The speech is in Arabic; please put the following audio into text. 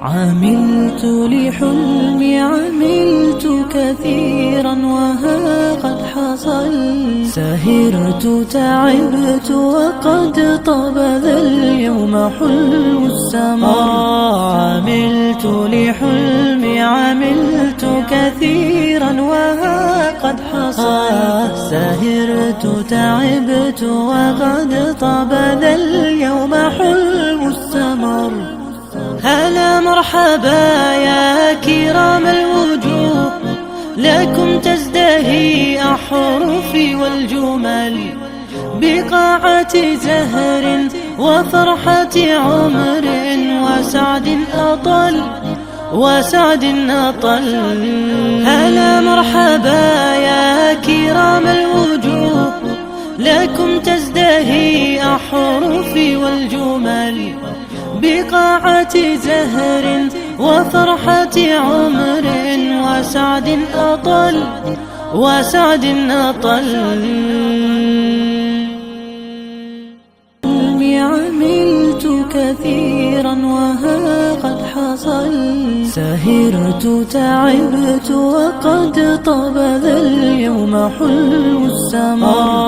عملت لحلمي عملت كثيرا وها قد حصل، سهرت تعبت وقد طاب ذا اليوم حلم السمر. عملت لحلمي عملت كثيرا وها قد حصل، سهرت تعبت وقد طاب ذا اليوم حلم السمر. هلا مرحبا يا كرام الوجوه، لكم تزدهي أحرفي والجمل، بقاعة زهر وفرحة عمر وسعد أطل. هلا مرحبا يا كرام الوجوه، لكم تزدهي أحرفي والجمل، بقاعة زهر وفرحة عمر وسعد أطل. عملت كثيرا وها قد حصل، سهرت تعبت وقد طاب ذا اليوم حلم السمر.